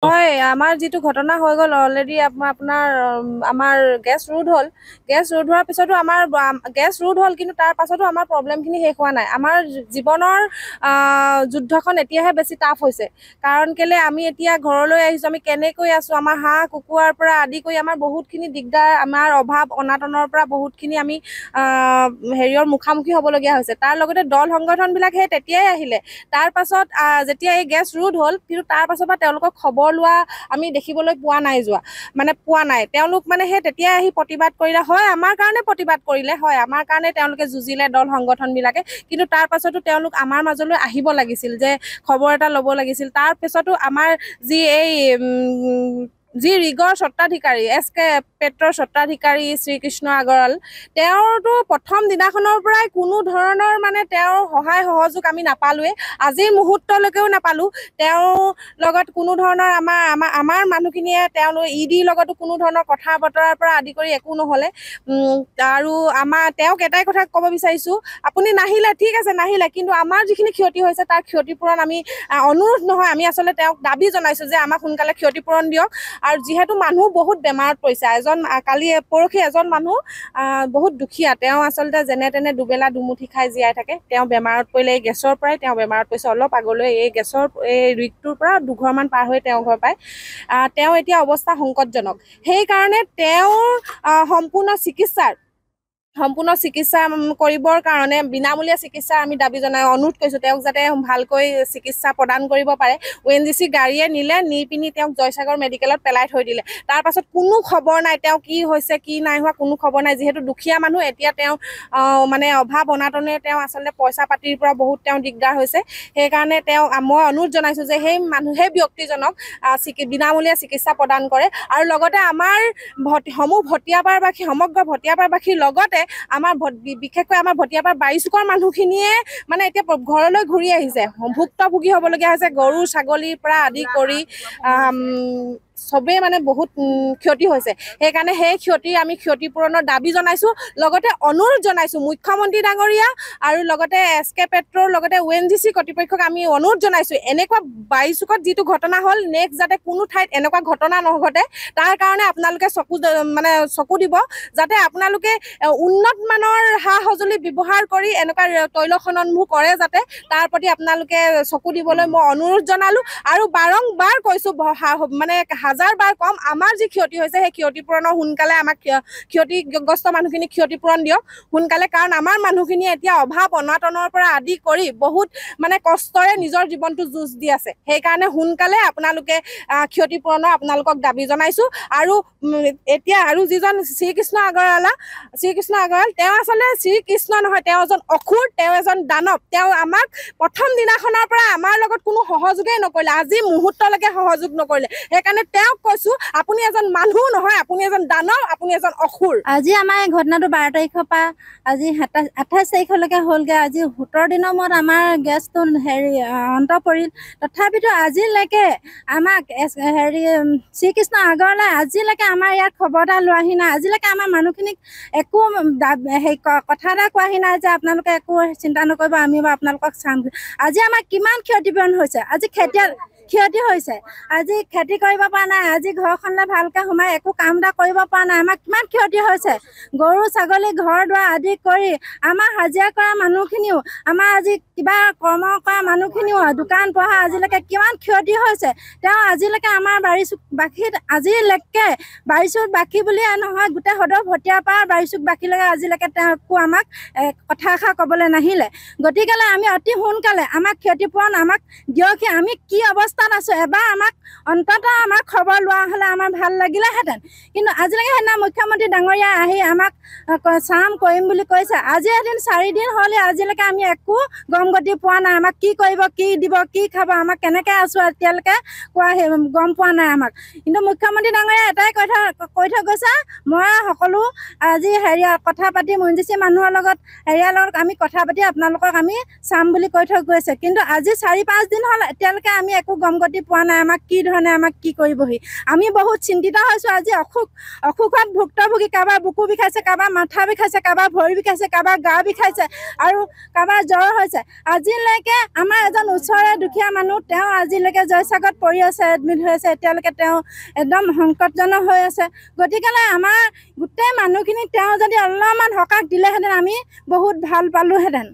হয় আমাৰ যিটো ঘটনা হৈ গ'ল অলৰেডি আপোনাৰ আমাৰ গেছ ৰোধ হ'ল গেছ ৰোধ হোৱাৰ পিছতো আমাৰ গেছ ৰোধ হ'ল কিন্তু তাৰ পাছতো আমাৰ প্ৰব্লেমখিনি শেষ হোৱা নাই আমাৰ জীৱনৰ যুদ্ধখন এতিয়াহে বেছি টাফ হৈছে কাৰণ কেলে আমি এতিয়া ঘৰলৈ আহিছোঁ আমি কেনেকৈ আছোঁ আমাৰ হাঁহ কুকুৰাৰ পৰা আদি কৰি আমাৰ বহুতখিনি দিগদাৰ আমাৰ অভাৱ অনাটনৰ পৰা বহুতখিনি আমি হেৰিয়ৰ মুখামুখি হ'বলগীয়া হৈছে তাৰ লগতে দল সংগঠনবিলাক সেই তেতিয়াই আহিলে তাৰ পাছত যেতিয়া এই গেছ ৰোধ হ'ল কিন্তু তাৰ পাছৰ পৰা তেওঁলোকক খবৰ লোৱা আমি দেখিবলৈ পোৱা নাই তেওঁলোক মানে সেই তেতিয়াই আহি প্ৰতিবাদ কৰিলে হয় আমাৰ কাৰণে প্ৰতিবাদ কৰিলে হয় আমাৰ কাৰণে তেওঁলোকে যুঁজিলে দল সংগঠনবিলাকে কিন্তু তাৰ পাছতো তেওঁলোক আমাৰ মাজলৈ আহিব লাগিছিল যে খবৰ এটা ল'ব লাগিছিল তাৰ পিছতো আমাৰ যি এই যি ৰিগৰ স্বত্বাধিকাৰী SK পেট্ৰৰ স্বত্বাধিকাৰী শ্ৰীকৃষ্ণ আগৰৱাল তেওঁৰতো প্ৰথম দিনাখনৰ পৰাই কোনো ধৰণৰ মানে তেওঁৰ সহায় সহযোগ আমি নাপালোৱেই আজিৰ মুহূৰ্তলৈকেও নাপালোঁ তেওঁৰ লগত কোনো ধৰণৰ আমাৰ মানুহখিনিয়ে তেওঁলোক EDৰ লগতো কোনো ধৰণৰ কথা বতৰাৰ পৰা আদি কৰি একো নহ'লে আৰু তেওঁক এটাই কথা ক'ব বিচাৰিছোঁ আপুনি নাহিলে ঠিক আছে নাহিলে কিন্তু আমাৰ যিখিনি ক্ষতি হৈছে তাৰ ক্ষতিপূৰণ আমি অনুৰোধ নহয় আমি আচলতে তেওঁক দাবী জনাইছোঁ যে আমাক সোনকালে ক্ষতিপূৰণ দিয়ক আৰু যিহেতু মানুহ বহুত বেমাৰত পৰিছে পৰহি এজন মানুহ বহুত দুখীয়া তেওঁ আচলতে যেনে তেনে দুবেলা দুমুঠি খাই জীয়াই থাকে তেওঁ বেমাৰত পৰিলে এই গেছৰ পৰাই তেওঁ বেমাৰত পৰিছে অলপ আগলৈ এই গেছৰ এই ৰিগটোৰ পৰা দুঘৰমান পাৰ হৈ তেওঁ ঘৰ পায় তেওঁ এতিয়া অৱস্থা সংকটজনক সেইকাৰণে তেওঁৰ সম্পূৰ্ণ চিকিৎসা কৰিবৰ কাৰণে বিনামূলীয়া চিকিৎসা আমি দাবী জনাই অনুৰোধ কৰিছোঁ তেওঁক যাতে ভালকৈ চিকিৎসা প্ৰদান কৰিব পাৰে ONGC গাড়ীয়ে নি পিনি তেওঁক জয়সাগৰ মেডিকেলত পেলাই থৈ দিলে তাৰ পাছত কোনো খবৰ নাই তেওঁ কি হৈছে কি নাই হোৱা কোনো খবৰ নাই যিহেতু দুখীয়া মানুহ এতিয়া তেওঁ মানে অভাৱ অনাটনে তেওঁ আচলতে পইচা পাতিৰ পৰা বহুত তেওঁ দিগদাৰ হৈছে সেইকাৰণে মই অনুৰোধ জনাইছোঁ যে সেই ব্যক্তিজনক বিনামূলীয়া চিকিৎসা প্ৰদান কৰে আৰু লগতে আমাৰ সমগ্ৰ ভটিয়াপাৰবাসীৰ লগতে বিশেষকৈ আমাৰ ভটিয়াপাৰ বাৰিচুকৰ মানুহখিনিয়ে মানে এতিয়া ঘৰলৈ ঘূৰি আহিছে ভুক্তভোগী হ'বলগীয়া হৈছে গৰু ছাগলীৰ পৰা আদি কৰি চবেই মানে বহুত ক্ষতি হৈছে সেইকাৰণে সেই আমি ক্ষতিপূৰণৰ দাবী জনাইছোঁ লগতে অনুৰোধ জনাইছোঁ মুখ্যমন্ত্ৰী ডাঙৰীয়া আৰু লগতে SK পেট্ৰৰ লগতে ONGC কৰ্তৃপক্ষক আমি অনুৰোধ জনাইছোঁ এনেকুৱা বাৰিচুকত যিটো ঘটনা হ'ল নেক্সট যাতে কোনো ঠাইত এনেকুৱা ঘটনা নঘটে তাৰ কাৰণে আপোনালোকে চকু দিব যাতে আপোনালোকে উন্নত মানৰ সা সঁজুলি ব্যৱহাৰ কৰি এনেকুৱা তৈল খননবোৰ কৰে যাতে তাৰ প্ৰতি আপোনালোকে চকু দিবলৈ মই অনুৰোধ জনালোঁ আৰু বাৰংবাৰ কৈছোঁ মানে হাজাৰ বাৰ কম আমাৰ যি ক্ষতি হৈছে সেই ক্ষতিপূৰণৰ সোনকালে আমাক ক্ষতিগ্ৰস্ত মানুহখিনিক ক্ষতিপূৰণ দিয়ক সোনকালে কাৰণ আমাৰ মানুহখিনিয়ে এতিয়া অভাৱ অনাটনৰ পৰা আদি কৰি বহুত মানে কষ্টৰে নিজৰ জীৱনটো যুঁজ দি আছে সেইকাৰণে সোনকালে আপোনালোকে ক্ষতিপূৰণৰ আপোনালোকক দাবী জনাইছোঁ আৰু এতিয়া আৰু যিজন শ্ৰীকৃষ্ণ আগৰৱাল তেওঁ আচলতে শ্ৰীকৃষ্ণ নহয় তেওঁ এজন অসুৰ তেওঁ এজন দানৱ তেওঁ আমাক প্ৰথম দিনাখনৰ পৰা আমাৰ লগত কোনো সহযোগেই নকৰিলে আজি মুহূৰ্তলৈকে সহযোগ নকৰিলে সেইকাৰণে তেওঁক কৈছোঁ আপুনি এজন মানুহ নহয় আপুনি এজন দানৱ আপুনি এজন অসুৰ আজি আমাৰ এই ঘটনাটো 12 তাৰিখৰ পৰা আজি 28 তাৰিখলৈকে হ'লগৈ আজি 17 দিনৰ মূৰত আমাৰ গেছটো অন্ত পৰিল তথাপিতো আজিলৈকে আমাক শ্ৰীকৃষ্ণ আগৰৱালাই আজিলৈকে আমাৰ ইয়াত খবৰ এটা লোৱাহি নাই আজিলৈকে আমাৰ মানুহখিনিক একো কথা এটা কোৱাহি নাই যে আপোনালোকে একো চিন্তা নকৰিব আমি আপোনালোকক চাম আজি আমাৰ কিমান ক্ষতিপূৰণ হৈছে আজি ক্ষতি হৈছে আজি খেতি কৰিব পৰা নাই আজি ঘৰখনলৈ ভালকৈ সোমাই একো কাম এটা কৰিব পৰা নাই আমাৰ কিমান ক্ষতি হৈছে গৰু ছাগলী ঘৰ দুৱাৰ আদি কৰি আমাৰ হাজিৰা কৰা মানুহখিনিও আমাৰ আজি কিবা কৰ্ম কৰা মানুহখিনিও দোকান পোহা আজিলৈকে কিমান ক্ষতি হৈছে তেওঁ আজিলৈকে আমাৰ বাৰিচুকবাসীত আজিলৈকে বাৰিচুকবাসী বুলিয়ে নহয় গোটেই সদৰ ভটিয়াপাৰ বাৰিচুকবাসীলৈকে আজিলৈকে তেওঁকো আমাক কথা এষাৰ ক'বলৈ নাহিলে গতিকেলৈ আমি অতি সোনকালে আমাক ক্ষতিপূৰণ আমাক দিয়ক আমি কি অৱস্থাত আছোঁ এবাৰ আমাক অন্ততঃ আমাৰ খবৰ লোৱা হ'লে আমাৰ ভাল লাগিলেহেঁতেন কিন্তু আজিলৈকে সেইদিনা মুখ্যমন্ত্ৰী ডাঙৰীয়া আহি আমাক চাম কৰিম বুলি কৈছে আজি এদিন 4 দিন হ'লে আজিলৈকে আমি একো গমগতি পোৱা নাই আমাক কি কৰিব কি দিব কি খাব আমাক কেনেকৈ আছোঁ এতিয়ালৈকে গম পোৱা নাই আমাক কিন্তু মুখ্যমন্ত্ৰী ডাঙৰীয়া এটাই কৈ থৈ গৈছে মই সকলো আজি কথা পাতি ONGC মানুহৰ লগত আমি কথা পাতি আপোনালোকক আমি চাম বুলি কৈ থৈ গৈছে কিন্তু আজি 4-5 দিন হ'ল এতিয়ালৈকে আমি একো গতি পোৱা নাই আমাক কি ধৰণে আমাক কি কৰিবহি আমি বহুত চিন্তিত হৈছোঁ আজি অসুখত ভুক্তভোগী কাৰোবাৰ বুকু বিষাইছে কাৰোবাৰ মাথা বিষাইছে কাৰোবাৰ ভৰি বিষাইছে কাৰোবাৰ গা বিষাইছে আৰু কাৰোবাৰ জ্বৰ হৈছে আজিলৈকে আমাৰ এজন ওচৰৰে দুখীয়া মানুহ তেওঁ আজিলৈকে জয়সাগৰত পৰি আছে এডমিট হৈ আছে এতিয়ালৈকে তেওঁ একদম সংকটজনক হৈ আছে গতিকেলৈ আমাৰ গোটেই মানুহখিনি তেওঁ যদি অলপমান সকাহ দিলেহেঁতেন আমি বহুত ভাল পালোহেঁতেন